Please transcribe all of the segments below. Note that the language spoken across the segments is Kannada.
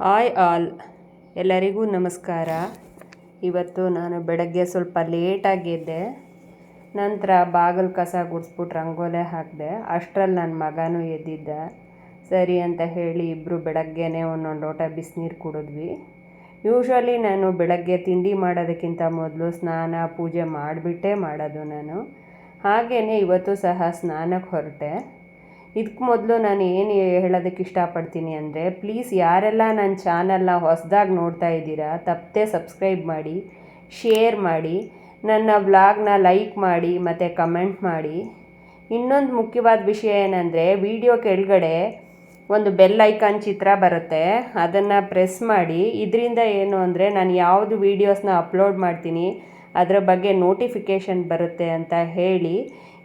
ಹಾಯ್ ಆಲ್, ಎಲ್ಲರಿಗೂ ನಮಸ್ಕಾರ. ಇವತ್ತು ನಾನು ಬೆಳಗ್ಗೆ ಸ್ವಲ್ಪ ಲೇಟಾಗಿದ್ದೆ. ನಂತರ ಬಾಗಿಲು ಕಸ ಗುಡಿಸ್ಬಿಟ್ಟು ರಂಗೋಲೆ ಹಾಕಿದೆ. ಅಷ್ಟರಲ್ಲಿ ನನ್ನ ಮಗನೂ ಎದ್ದಿದ್ದ. ಸರಿ ಅಂತ ಹೇಳಿ ಇಬ್ಬರು ಬೆಳಗ್ಗೆನೇ ಒಂದೊಂದು ಲೋಟ ಬಿಸಿನೀರು ಕುಡಿದ್ವಿ. ಯೂಶ್ವಲಿ ನಾನು ಬೆಳಗ್ಗೆ ತಿಂಡಿ ಮಾಡೋದಕ್ಕಿಂತ ಮೊದಲು ಸ್ನಾನ ಪೂಜೆ ಮಾಡಿಬಿಟ್ಟೇ ಮಾಡೋದು ನಾನು. ಹಾಗೆಯೇ ಇವತ್ತು ಸಹ ಸ್ನಾನಕ್ಕೆ ಹೊರಟೆ. ಇದಕ್ಕೆ ಮೊದಲು ನಾನು ಏನು ಹೇಳೋದಕ್ಕೆ ಇಷ್ಟಪಡ್ತೀನಿ ಅಂದರೆ, ಪ್ಲೀಸ್ ಯಾರೆಲ್ಲ ನನ್ನ ಚಾನಲ್ನ ಹೊಸದಾಗಿ ನೋಡ್ತಾ ಇದ್ದೀರಾ ತಪ್ಪದೆ ಸಬ್ಸ್ಕ್ರೈಬ್ ಮಾಡಿ, ಶೇರ್ ಮಾಡಿ, ನನ್ನ ವ್ಲಾಗ್ನ ಲೈಕ್ ಮಾಡಿ ಮತ್ತು ಕಮೆಂಟ್ ಮಾಡಿ. ಇನ್ನೊಂದು ಮುಖ್ಯವಾದ ವಿಷಯ ಏನಂದರೆ, ವಿಡಿಯೋ ಕೆಳಗಡೆ ಒಂದು ಬೆಲ್ ಐಕಾನ್ ಚಿತ್ರ ಬರುತ್ತೆ, ಅದನ್ನು ಪ್ರೆಸ್ ಮಾಡಿ. ಇದರಿಂದ ಏನು ಅಂದರೆ ನಾನು ಯಾವುದು ವೀಡಿಯೋಸ್ನ ಅಪ್ಲೋಡ್ ಮಾಡ್ತೀನಿ ಅದರ ಬಗ್ಗೆ ನೋಟಿಫಿಕೇಷನ್ ಬರುತ್ತೆ ಅಂತ ಹೇಳಿ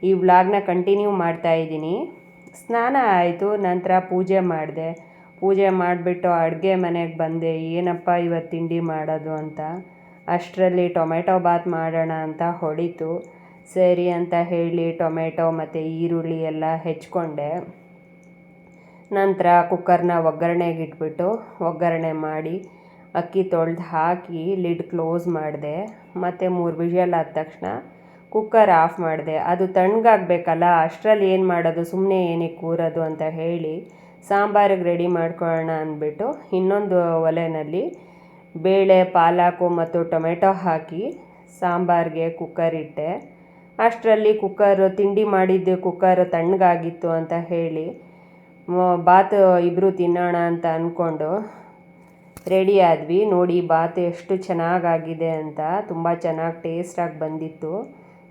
ಈ ವ್ಲಾಗ್ನ ಕಂಟಿನ್ಯೂ ಮಾಡ್ತಾಯಿದ್ದೀನಿ. ಸ್ನಾನ ಆಯಿತು, ನಂತರ ಪೂಜೆ ಮಾಡಿದೆ. ಪೂಜೆ ಮಾಡಿಬಿಟ್ಟು ಅಡುಗೆ ಮನೆಗೆ ಬಂದೆ. ಏನಪ್ಪ ಇವತ್ತು ತಿಂಡಿ ಮಾಡೋದು ಅಂತ. ಅಷ್ಟರಲ್ಲಿ ಟೊಮೆಟೊ ಬಾತ್ ಮಾಡೋಣ ಅಂತ ಹೊಡಿತು. ಸರಿ ಅಂತ ಹೇಳಿ ಟೊಮೆಟೊ ಮತ್ತು ಈರುಳ್ಳಿ ಎಲ್ಲ ಹೆಚ್ಕೊಂಡೆ. ನಂತರ ಕುಕ್ಕರ್ನ ಒಗ್ಗರಣೆಗೆ ಇಟ್ಬಿಟ್ಟು ಒಗ್ಗರಣೆ ಮಾಡಿ ಅಕ್ಕಿ ತೊಳೆದು ಹಾಕಿ ಲಿಡ್ ಕ್ಲೋಸ್ ಮಾಡಿದೆ. ಮತ್ತು 3 ವಿಷಲ್ ಆದ ತಕ್ಷಣ ಕುಕ್ಕರ್ ಆಫ್ ಮಾಡಿದೆ. ಅದು ತಣ್ಣಗಾಗಬೇಕಲ್ಲ, ಅಷ್ಟರಲ್ಲಿ ಏನು ಮಾಡೋದು, ಸುಮ್ಮನೆ ಏನಕ್ಕೆ ಕೂರೋದು ಅಂತ ಹೇಳಿ ಸಾಂಬಾರಿಗೆ ರೆಡಿ ಮಾಡ್ಕೊಳ್ಳೋಣ ಅಂದ್ಬಿಟ್ಟು ಇನ್ನೊಂದು ಒಲೆಯಲ್ಲಿ ಬೇಳೆ, ಪಾಲಕು ಮತ್ತು ಟೊಮೆಟೊ ಹಾಕಿ ಸಾಂಬಾರಿಗೆ ಕುಕ್ಕರ್ ಇಟ್ಟೆ. ಅಷ್ಟರಲ್ಲಿ ತಿಂಡಿ ಮಾಡಿದ್ದು ಕುಕ್ಕರ್ ತಣ್ಣಗಾಗಿತ್ತು ಅಂತ ಹೇಳಿ ಬಾತ್ ಇಬ್ಬರು ತಿನ್ನೋಣ ಅಂತ ಅಂದ್ಕೊಂಡು ರೆಡಿ ಆದ್ವಿ. ನೋಡಿ ಬಾತ್ ಎಷ್ಟು ಚೆನ್ನಾಗಾಗಿದೆ ಅಂತ, ತುಂಬ ಚೆನ್ನಾಗಿ ಟೇಸ್ಟಾಗಿ ಬಂದಿತ್ತು.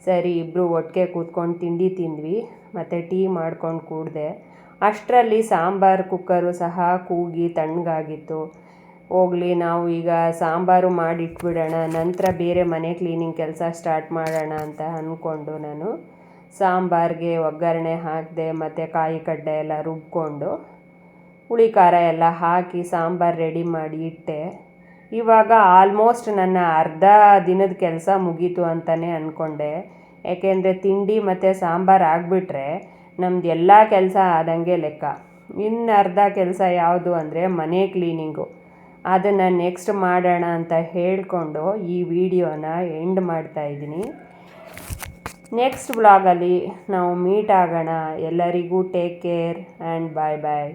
ಸರಿ ಇಬ್ಬರು ಒಟ್ಟಿಗೆ ಕೂತ್ಕೊಂಡು ತಿಂಡಿ ತಿಂದ್ವಿ ಮತ್ತು ಟೀ ಮಾಡ್ಕೊಂಡು ಕೂಡಿದೆ. ಅಷ್ಟರಲ್ಲಿ ಸಾಂಬಾರು ಕುಕ್ಕರು ಸಹ ಕೂಗಿ ತಣ್ಣಗಾಗಿತ್ತು. ಹೋಗಲಿ, ನಾವು ಈಗ ಸಾಂಬಾರು ಮಾಡಿ ಇಟ್ಬಿಡೋಣ, ನಂತರ ಬೇರೆ ಮನೆ ಕ್ಲೀನಿಂಗ್ ಕೆಲಸ ಸ್ಟಾರ್ಟ್ ಮಾಡೋಣ ಅಂತ ಅಂದ್ಕೊಂಡು ನಾನು ಸಾಂಬಾರಿಗೆ ಒಗ್ಗರಣೆ ಹಾಕಿದೆ ಮತ್ತು ಕಾಯಿ ಕಡ್ಡೆ ಎಲ್ಲ ರುಬ್ಕೊಂಡು ಹುಳಿ ಖಾರ ಎಲ್ಲ ಹಾಕಿ ಸಾಂಬಾರು ರೆಡಿ ಮಾಡಿ ಇಟ್ಟೆ. ಇವಾಗ ಆಲ್ಮೋಸ್ಟ್ ನನ್ನ ಅರ್ಧ ದಿನದ ಕೆಲಸ ಮುಗೀತು ಅಂತಲೇ ಅಂದ್ಕೊಂಡೆ. ಏಕೆಂದರೆ ತಿಂಡಿ ಮತ್ತು ಸಾಂಬಾರು ಆಗಿಬಿಟ್ರೆ ನಮ್ದು ಎಲ್ಲ ಕೆಲಸ ಆದಂಗೆ ಲೆಕ್ಕ. ಇನ್ನು ಅರ್ಧ ಕೆಲಸ ಯಾವುದು ಅಂದರೆ ಮನೆ ಕ್ಲೀನಿಂಗು. ಅದನ್ನು ನೆಕ್ಸ್ಟ್ ಮಾಡೋಣ ಅಂತ ಹೇಳಿಕೊಂಡು ಈ ವಿಡಿಯೋನ ಎಂಡ್ ಮಾಡ್ತಾಯಿದ್ದೀನಿ. ನೆಕ್ಸ್ಟ್ ವ್ಲಾಗಲ್ಲಿ ನಾವು ಮೀಟ್ ಆಗೋಣ. ಎಲ್ಲರಿಗೂ take care and bye bye.